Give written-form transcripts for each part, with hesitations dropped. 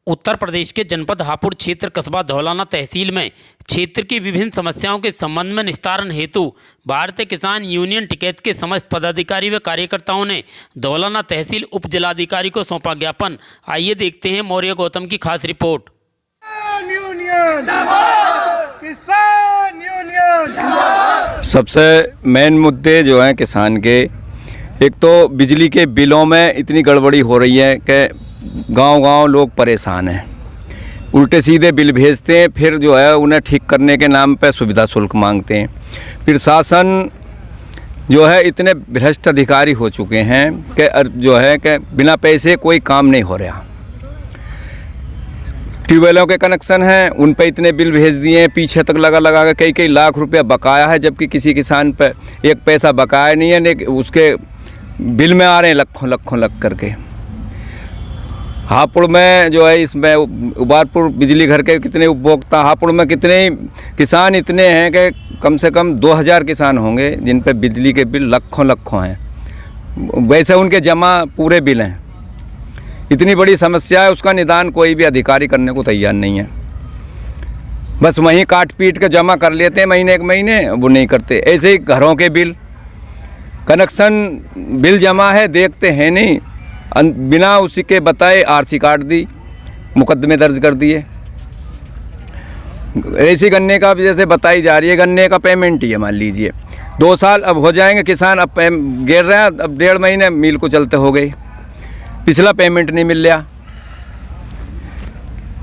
उत्तर प्रदेश के जनपद हापुड़ क्षेत्र कस्बा धौलाना तहसील में क्षेत्र की विभिन्न समस्याओं के संबंध में निस्तारण हेतु भारतीय किसान यूनियन टिकैत के समस्त पदाधिकारी व कार्यकर्ताओं ने धौलाना तहसील उप जिलाधिकारी को सौंपा ज्ञापन। आइए देखते हैं मौर्य गौतम की खास रिपोर्ट। सबसे मेन मुद्दे जो हैं किसान के, एक तो बिजली के बिलों में इतनी गड़बड़ी हो रही है कि गांव-गांव लोग परेशान हैं। उल्टे सीधे बिल भेजते हैं, फिर जो है उन्हें ठीक करने के नाम पे सुविधा शुल्क मांगते हैं। फिर शासन जो है इतने भ्रष्ट अधिकारी हो चुके हैं कि जो है कि बिना पैसे कोई काम नहीं हो रहा। ट्यूबवेलों के कनेक्शन हैं, उन पे इतने बिल भेज दिए हैं, पीछे तक लगा के कई लाख रुपया बकाया है, जबकि किसी किसान पे एक पैसा बकाया नहीं है, लेकिन उसके बिल में आ रहे हैं लखों लग करके। हापुड़ में जो है, इसमें उबारपुर बिजली घर के कितने उपभोक्ता, हापुड़ में कितने किसान इतने हैं कि कम से कम 2000 किसान होंगे जिन पे बिजली के बिल लखों हैं। वैसे उनके जमा पूरे बिल हैं। इतनी बड़ी समस्या है, उसका निदान कोई भी अधिकारी करने को तैयार नहीं है। बस वहीं काट पीट के जमा कर लेते हैं महीने एक महीने, वो नहीं करते। ऐसे ही घरों के बिल, कनेक्शन बिल जमा है, देखते हैं नहीं, बिना उसी के बताए आरसी काट दी, मुकदमे दर्ज कर दिए। ऐसी गन्ने का भी जैसे बताई जा रही है, गन्ने का पेमेंट ही है, मान लीजिए 2 साल अब हो जाएंगे, किसान अब गिर रहे हैं, अब 1.5 महीने मिल को चलते हो गए, पिछला पेमेंट नहीं मिल रहा।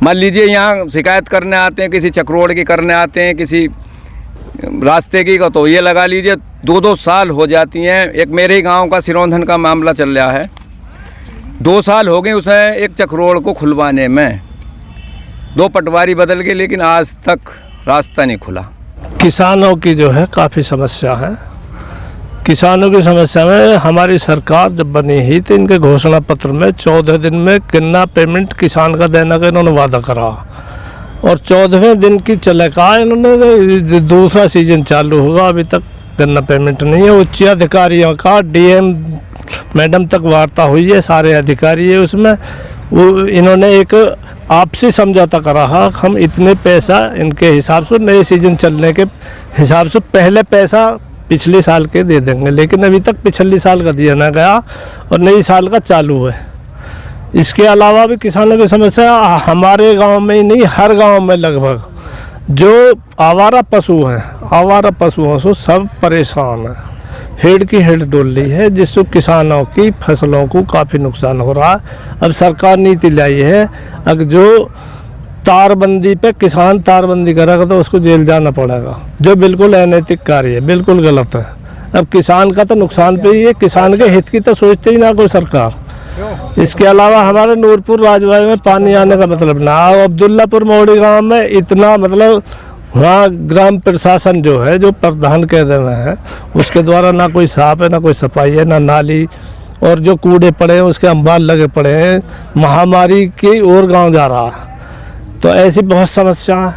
मान लीजिए यहाँ शिकायत करने आते हैं, किसी चक्रोड़ की करने आते हैं, किसी रास्ते की, तो ये लगा लीजिए 2-2 साल हो जाती हैं। एक मेरे ही गांव का सिरोंधन का मामला चल रहा है, 2 साल हो गए उसे एक चक्रोड़ को खुलवाने में, 2 पटवारी बदल गए, लेकिन आज तक रास्ता नहीं खुला। किसानों की जो है काफ़ी समस्या है। किसानों की समस्या में हमारी सरकार जब बनी ही तो इनके घोषणा पत्र में 14 दिन में गन्ना पेमेंट किसान का देने का इन्होंने वादा करा, और 14वें दिन की चलेका इन्होंने दूसरा सीजन चालू होगा, अभी तक गन्ना पेमेंट नहीं है। उच्च अधिकारियों का डीएम मैडम तक वार्ता हुई है, सारे अधिकारी है उसमें। वो इन्होंने एक आपसी समझौता करा है, हम इतने पैसा इनके हिसाब से नए सीजन चलने के हिसाब से पहले पैसा पिछले साल के दे देंगे, लेकिन अभी तक पिछले साल का दिया ना गया और नई साल का चालू है। इसके अलावा भी किसानों की समस्या हमारे गांव में ही नहीं, हर गांव में लगभग जो आवारा पशु हैं, आवारा पशुओं से सब परेशान हैं। हेड की हेड डोल रही है, जिससे किसानों की फसलों को काफ़ी नुकसान हो रहा है। अब सरकार नीति लाई है, अगर जो तारबंदी पे किसान तारबंदी करेगा तो उसको जेल जाना पड़ेगा, जो बिल्कुल अनैतिक कार्य है, बिल्कुल गलत है। अब किसान का तो नुकसान पे ही है, किसान के हित की तो सोचते ही ना कोई सरकार। इसके अलावा हमारे नूरपुर राजवाई में पानी आने का मतलब ना, अब्दुल्लापुर मोड़ी गांव में इतना मतलब वहाँ ग्राम प्रशासन जो है, जो प्रधान कहते हुए हैं, उसके द्वारा ना कोई साफ है, ना कोई सफाई है, ना नाली, और जो कूड़े पड़े हैं उसके अंबार लगे पड़े हैं। महामारी की ओर गांव जा रहा है, तो ऐसी बहुत समस्या है।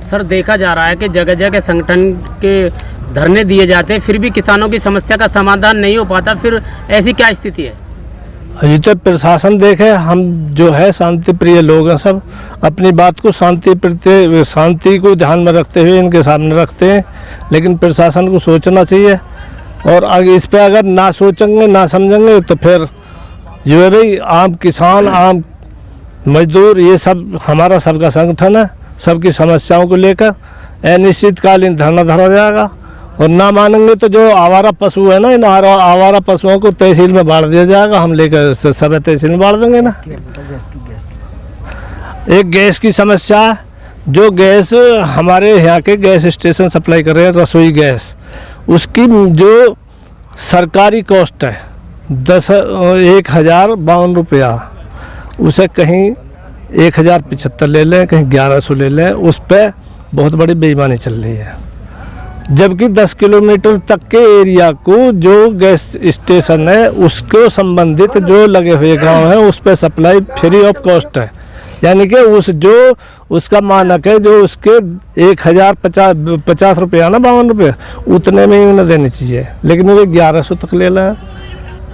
सर, देखा जा रहा है कि जगह जगह संगठन के धरने दिए जाते हैं, फिर भी किसानों की समस्या का समाधान नहीं हो पाता, फिर ऐसी क्या स्थिति है? ये तो प्रशासन देखे, हम जो है शांति प्रिय लोग हैं, सब अपनी बात को शांति को ध्यान में रखते हुए इनके सामने रखते हैं, लेकिन प्रशासन को सोचना चाहिए। और आगे इस पे अगर ना सोचेंगे ना समझेंगे तो फिर जो है भाई, आम किसान, आम मजदूर, ये सब हमारा सबका संगठन है, सबकी समस्याओं को लेकर अनिश्चितकालीन धरना धरा जाएगा। और ना मानेंगे तो जो आवारा पशु है ना, इन आवारा पशुओं को तहसील में बांट दिया जाएगा, हम लेकर सब तहसील में बांट देंगे ना। एक गैस की समस्या है, जो गैस हमारे यहाँ के गैस स्टेशन सप्लाई कर रहे हैं, रसोई गैस, उसकी जो सरकारी कॉस्ट है 1052 रुपया, उसे कहीं 1075 ले लें, कहीं 1100 ले लें, उस पर बहुत बड़ी बेईमानी चल रही है। जबकि 10 किलोमीटर तक के एरिया को जो गैस स्टेशन है, उसको संबंधित जो लगे हुए गांव हैं, उस पर सप्लाई फ्री ऑफ कॉस्ट है। यानी कि उसका मानक है, जो उसके 1050 रुपया ना 52 रुपये, उतने में ही उन्हें देनी चाहिए, लेकिन वो 1100 तक ले रहे हैं।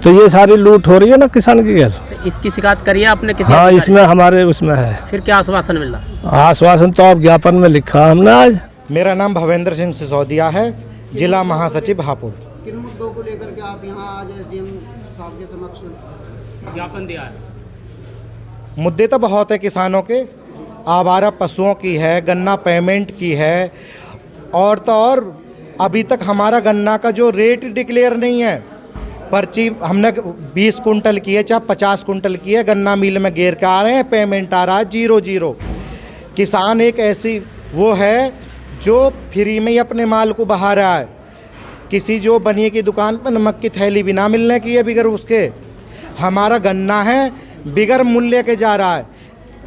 तो ये सारी लूट हो रही है ना किसान की गैस। इसकी शिकायत करिए आपने किसी हाँ, अधिकारी इसमें हमारे उसमें है से? फिर क्या आश्वासन मिला? आश्वासन तो अब ज्ञापन में लिखा हमने आज। मेरा नाम भवेंद्र सिंह सिसोदिया है, जिला महासचिव हापुड़। किन मुद्दों को लेकर के आप यहाँ आज एसडीएम साहब के समक्ष ज्ञापन दिया है? मुद्दे तो बहुत है किसानों के, आवारा पशुओं की है, गन्ना पेमेंट की है, और तो और अभी तक हमारा गन्ना का जो रेट डिक्लेयर नहीं है। पर्ची हमने 20 कुंटल की है, चाहे 50 कुंटल की है, गन्ना मिल में गिर के आ रहे हैं, पेमेंट आ रहा है 0-0। किसान एक ऐसी वो है जो फ्री में ही अपने माल को बहा रहा है। किसी जो बनिए की दुकान पर नमक की थैली भी ना मिलने की है बिगर उसके। हमारा गन्ना है बिगर मूल्य के जा रहा है,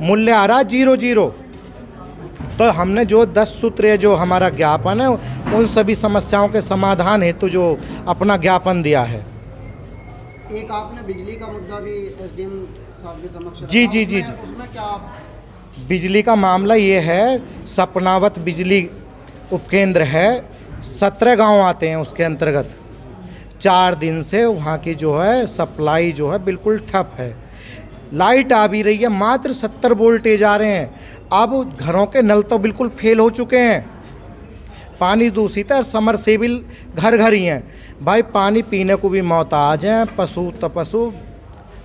मूल्य आ रहा है 0-0। तो हमने जो 10 सूत्रीय जो हमारा ज्ञापन है उन सभी समस्याओं के समाधान हेतु जो अपना ज्ञापन दिया है। एक आपने बिजली का मुद्दा भी एसडीएम साहब के समक्ष रखा। जी, जी, जी, उसमें- जी। उसमें क्या आप बिजली का मामला ये है, सपनावत बिजली उपकेंद्र है, 17 गांव आते हैं उसके अंतर्गत। 4 दिन से वहाँ की जो है सप्लाई जो है बिल्कुल ठप है। लाइट आ भी रही है, मात्र 70 वोल्टेज आ रहे हैं। अब घरों के नल तो बिल्कुल फेल हो चुके हैं, पानी दूषित है, समरसेबिल घर घर ही हैं। भाई पानी पीने को भी मोहताज हैं, पशु तो पशु,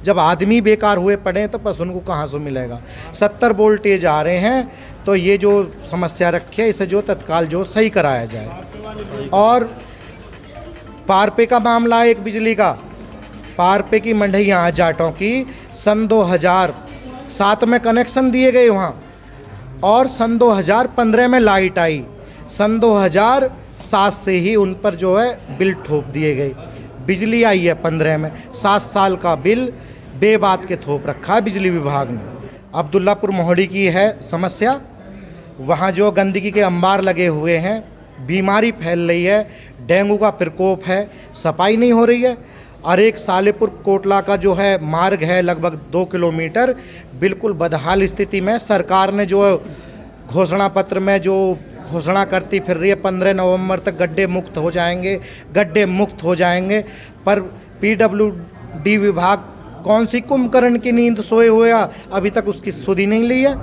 जब आदमी बेकार हुए पड़े तो पशु उनको कहाँ से मिलेगा। 70 वोल्टेज आ रहे हैं, तो ये जो समस्या रखी है इसे जो तत्काल जो सही कराया जाए। और पारपे का मामला है एक बिजली का, पारपे की मंडैया जाटों की सन 2007 में कनेक्शन दिए गए वहाँ, और सन 2015 में लाइट आई, सन 2007 से ही उन पर जो है बिल ठोक दिए गए। बिजली आई है 15 में, 7 साल का बिल बेबात के थोप रखा है बिजली विभाग ने। अब्दुल्लापुर मोहड़ी की है समस्या, वहाँ जो गंदगी के अंबार लगे हुए हैं, बीमारी फैल रही है, डेंगू का प्रकोप है, सफाई नहीं हो रही है। और एक सालेपुर कोटला का जो है मार्ग है लगभग 2 किलोमीटर, बिल्कुल बदहाल स्थिति में। सरकार ने जो घोषणा पत्र में जो घोषणा करती फिर रही है 15 नवंबर तक गड्ढे मुक्त हो जाएंगे, गड्ढे मुक्त हो जाएंगे, पर पीडब्ल्यूडी विभाग कौन सी कुंभकर्ण की नींद सोए हुए अभी तक उसकी सुधि नहीं ली है।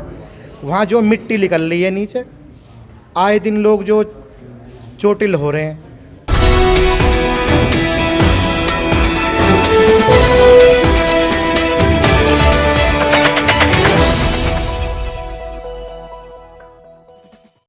वहाँ जो मिट्टी निकल रही है नीचे, आए दिन लोग जो चोटिल हो रहे हैं।